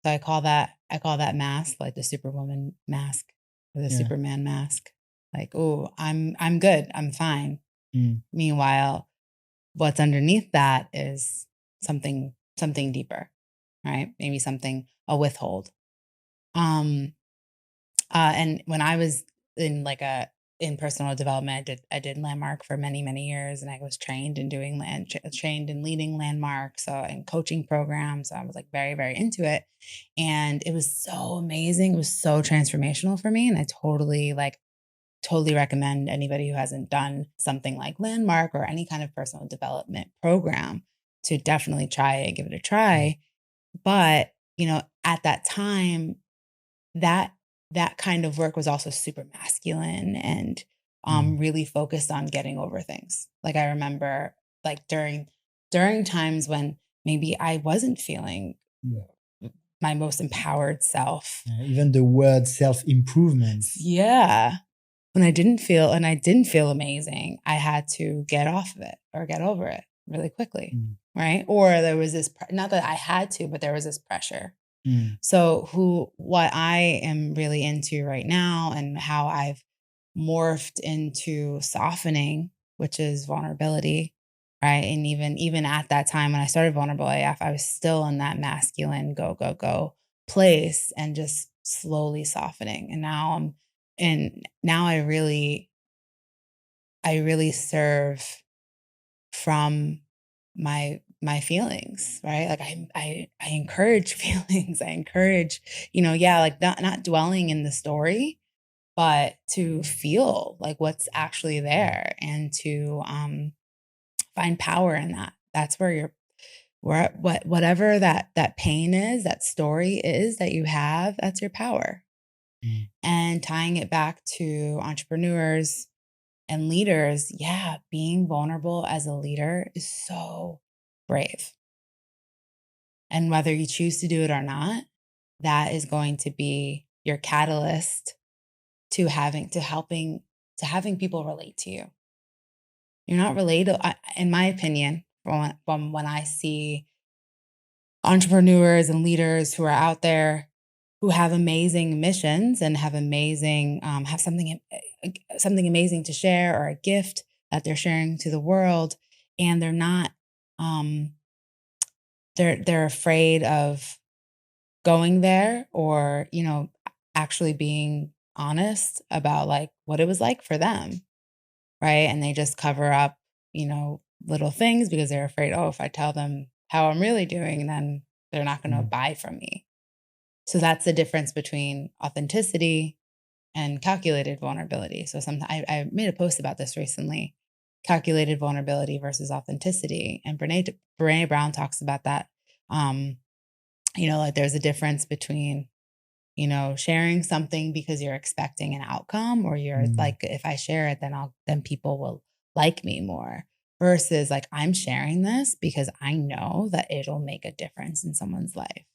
So I call that mask like the Superwoman mask or the Yeah. Superman mask. Like, oh, I'm good. I'm fine. Mm. Meanwhile, what's underneath that is something deeper, right? Maybe something a withhold. Um and when I was in like a in personal development, I did landmark for many many years, and I was trained in doing trained in leading landmark, so and coaching programs. So I was like very very into it, and it was so amazing. It was so transformational for me, and I totally recommend anybody who hasn't done something like landmark or any kind of personal development program to definitely try it, give it a try. But at that time that that kind of work was also super masculine and Mm. really focused on getting over things. Like I remember like during times when maybe I wasn't feeling Mm. my most empowered self. Even the word self-improvement. Yeah. When I didn't feel amazing, I had to get off of it or get over it really quickly. Mm. Right. Or there was this, not that I had to, but there was this pressure. Mm. So what I am really into right now and how I've morphed into softening, which is vulnerability, right? And even at that time when I started vulnerable AF, I was still in that masculine go, go, go place and just slowly softening. And now I really serve from my feelings, right? Like I encourage feelings. I encourage, yeah, like not dwelling in the story, but to feel like what's actually there and to find power in that. That's where whatever that pain is, that story is that you have, that's your power. Mm. And tying it back to entrepreneurs and leaders, yeah, being vulnerable as a leader is so brave. And whether you choose to do it or not, that is going to be your catalyst to having people relate to you. You're not relatable, in my opinion, from when I see entrepreneurs and leaders who are out there who have amazing missions and have something amazing to share or a gift that they're sharing to the world, and they're not um, they're afraid of going there or actually being honest about like what it was like for them, right? And they just cover up you know little things because they're afraid, oh, if I tell them how I'm really doing, then they're not going to Mm. buy from me. So that's the difference between authenticity and calculated vulnerability. So sometimes I made a post about this recently: calculated vulnerability versus authenticity, and Brene Brown talks about that. um like there's a difference between sharing something because you're expecting an outcome, or you're Mm. like, if I share it, then people will like me more, versus like I'm sharing this because I know that it'll make a difference in someone's life.